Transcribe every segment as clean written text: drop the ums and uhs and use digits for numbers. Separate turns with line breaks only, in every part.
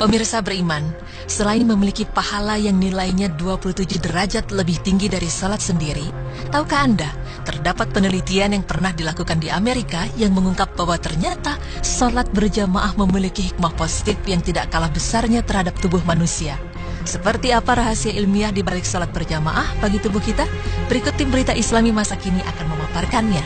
Pemirsa beriman, selain memiliki pahala yang nilainya 27 derajat lebih tinggi dari salat sendiri, tahukah Anda, terdapat penelitian yang pernah dilakukan di Amerika yang mengungkap bahwa ternyata salat berjamaah memiliki hikmah positif yang tidak kalah besarnya terhadap tubuh manusia. Seperti apa rahasia ilmiah di balik salat berjamaah bagi tubuh kita? Berikut tim Berita Islami masa kini akan memaparkannya.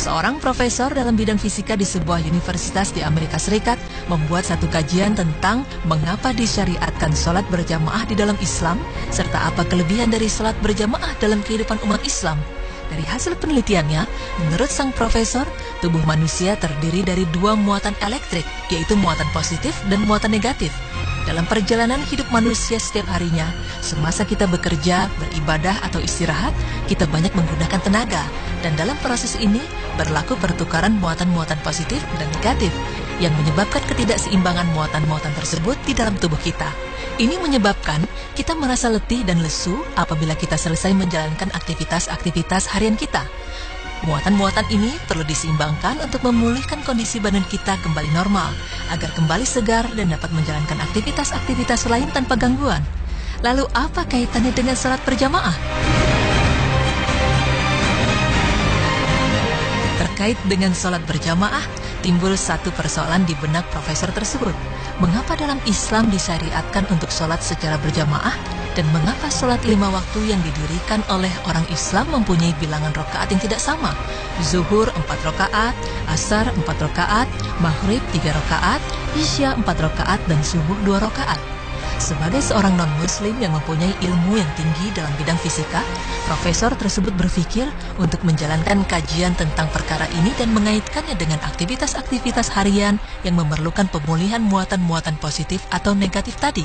Seorang profesor dalam bidang fisika di sebuah universitas di Amerika Serikat membuat satu kajian tentang mengapa disyariatkan sholat berjamaah di dalam Islam, serta apa kelebihan dari sholat berjamaah dalam kehidupan umat Islam. Dari hasil penelitiannya, menurut sang profesor, tubuh manusia terdiri dari dua muatan elektrik, yaitu muatan positif dan muatan negatif. Dalam perjalanan hidup manusia setiap harinya, semasa kita bekerja, beribadah, atau istirahat, kita banyak menggunakan tenaga. Dan dalam proses ini, berlaku pertukaran muatan-muatan positif dan negatif, yang menyebabkan ketidakseimbangan muatan-muatan tersebut di dalam tubuh kita. Ini menyebabkan kita merasa letih dan lesu apabila kita selesai menjalankan aktivitas-aktivitas harian kita. Muatan-muatan ini perlu diseimbangkan untuk memulihkan kondisi badan kita kembali normal, agar kembali segar dan dapat menjalankan aktivitas-aktivitas lain tanpa gangguan. Lalu apa kaitannya dengan salat berjamaah? Terkait dengan salat berjamaah, timbul satu persoalan di benak profesor tersebut. Mengapa dalam Islam disyariatkan untuk salat secara berjamaah? Dan mengapa sholat 5 waktu yang didirikan oleh orang Islam mempunyai bilangan rakaat yang tidak sama? Zuhur 4 rakaat, Asar 4 rakaat, Maghrib 3 rakaat, Isya 4 rakaat, dan Subuh 2 rakaat. Sebagai seorang non-muslim yang mempunyai ilmu yang tinggi dalam bidang fisika, profesor tersebut berpikir untuk menjalankan kajian tentang perkara ini dan mengaitkannya dengan aktivitas-aktivitas harian yang memerlukan pemulihan muatan-muatan positif atau negatif tadi.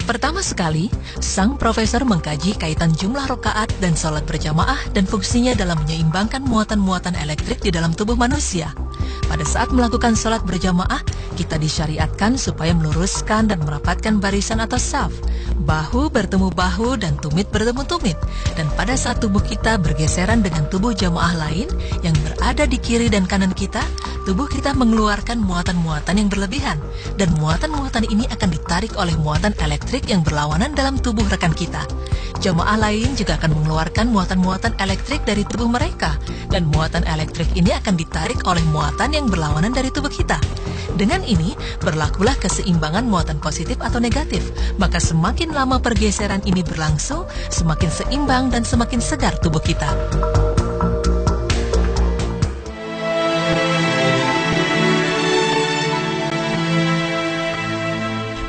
Pertama sekali, sang profesor mengkaji kaitan jumlah rakaat dan sholat berjamaah dan fungsinya dalam menyeimbangkan muatan-muatan elektrik di dalam tubuh manusia. Pada saat melakukan sholat berjamaah, kita disyariatkan supaya meluruskan dan merapatkan barisan atau saf. Bahu bertemu bahu dan tumit bertemu tumit. Dan pada saat tubuh kita bergeseran dengan tubuh jamaah lain yang berada di kiri dan kanan kita, tubuh kita mengeluarkan muatan-muatan yang berlebihan. Dan muatan-muatan ini akan ditarik oleh muatan elektrik yang berlawanan dalam tubuh rekan kita. Jamaah lain juga akan mengeluarkan muatan-muatan elektrik dari tubuh mereka. Dan muatan elektrik ini akan ditarik oleh muatan yang berlawanan dari tubuh kita. Dengan ini, berlakulah keseimbangan muatan positif atau negatif. Maka semakin lama pergeseran ini berlangsung, semakin seimbang dan semakin segar tubuh kita.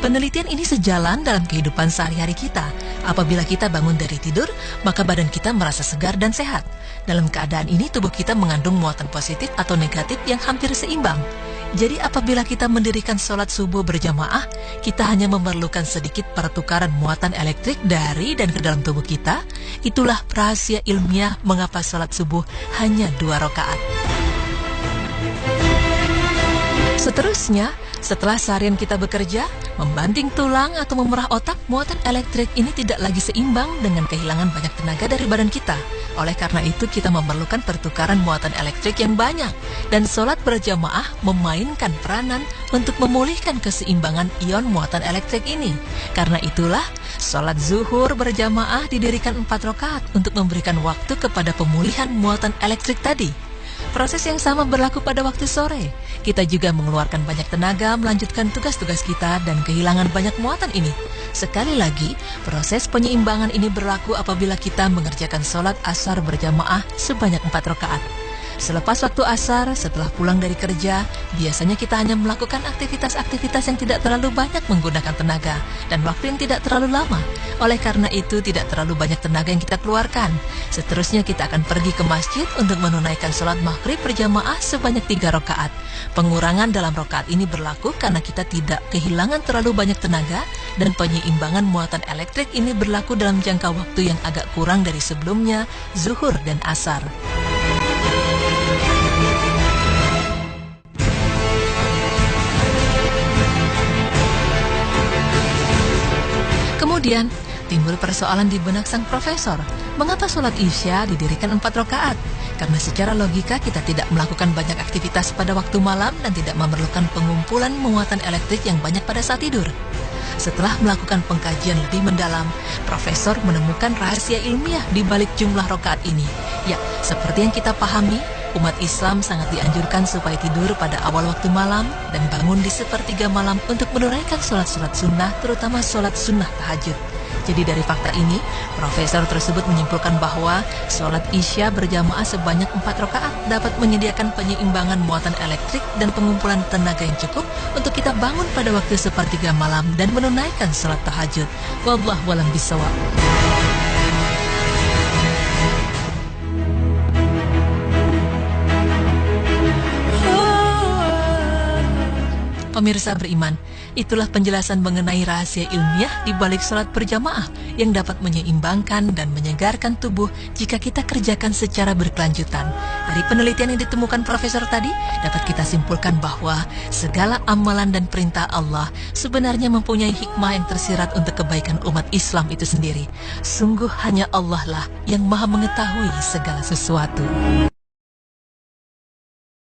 Penelitian ini sejalan dalam kehidupan sehari-hari kita. Apabila kita bangun dari tidur, maka badan kita merasa segar dan sehat. Dalam keadaan ini, tubuh kita mengandung muatan positif atau negatif yang hampir seimbang. Jadi apabila kita mendirikan sholat subuh berjamaah, kita hanya memerlukan sedikit pertukaran muatan elektrik dari dan ke dalam tubuh kita. Itulah rahasia ilmiah mengapa sholat subuh hanya 2 rakaat. Seterusnya, setelah seharian kita bekerja, membanting tulang atau memerah otak, muatan elektrik ini tidak lagi seimbang dengan kehilangan banyak tenaga dari badan kita. Oleh karena itu, kita memerlukan pertukaran muatan elektrik yang banyak. Dan sholat berjamaah memainkan peranan untuk memulihkan keseimbangan ion muatan elektrik ini. Karena itulah, sholat zuhur berjamaah didirikan 4 rakaat untuk memberikan waktu kepada pemulihan muatan elektrik tadi. Proses yang sama berlaku pada waktu sore. Kita juga mengeluarkan banyak tenaga melanjutkan tugas-tugas kita dan kehilangan banyak muatan ini. Sekali lagi, proses penyeimbangan ini berlaku apabila kita mengerjakan sholat asar berjamaah sebanyak 4 rakaat. Selepas waktu asar, setelah pulang dari kerja, biasanya kita hanya melakukan aktivitas-aktivitas yang tidak terlalu banyak menggunakan tenaga dan waktu yang tidak terlalu lama. Oleh karena itu, tidak terlalu banyak tenaga yang kita keluarkan. Seterusnya kita akan pergi ke masjid untuk menunaikan sholat maghrib berjamaah sebanyak 3 rakaat. Pengurangan dalam rakaat ini berlaku karena kita tidak kehilangan terlalu banyak tenaga dan penyeimbangan muatan elektrik ini berlaku dalam jangka waktu yang agak kurang dari sebelumnya, zuhur dan asar. Kemudian, timbul persoalan di benak sang profesor. Mengapa sholat Isya didirikan 4 rakaat? Karena secara logika kita tidak melakukan banyak aktivitas pada waktu malam dan tidak memerlukan pengumpulan muatan elektrik yang banyak pada saat tidur. Setelah melakukan pengkajian lebih mendalam, Profesor menemukan rahasia ilmiah di balik jumlah rakaat ini. Ya, seperti yang kita pahami, umat Islam sangat dianjurkan supaya tidur pada awal waktu malam dan bangun di sepertiga malam untuk menunaikan sholat-sholat sunnah, terutama sholat sunnah tahajud. Jadi dari fakta ini, profesor tersebut menyimpulkan bahwa sholat Isya berjamaah sebanyak 4 rakaat dapat menyediakan penyeimbangan muatan elektrik dan pengumpulan tenaga yang cukup untuk kita bangun pada waktu sepertiga malam dan menunaikan sholat tahajud. Wallahu a'lam bishawab. Pemirsa beriman, itulah penjelasan mengenai rahasia ilmiah di balik sholat berjamaah yang dapat menyeimbangkan dan menyegarkan tubuh jika kita kerjakan secara berkelanjutan. Dari penelitian yang ditemukan profesor tadi, dapat kita simpulkan bahwa segala amalan dan perintah Allah sebenarnya mempunyai hikmah yang tersirat untuk kebaikan umat Islam itu sendiri. Sungguh hanya Allah lah yang maha mengetahui segala sesuatu.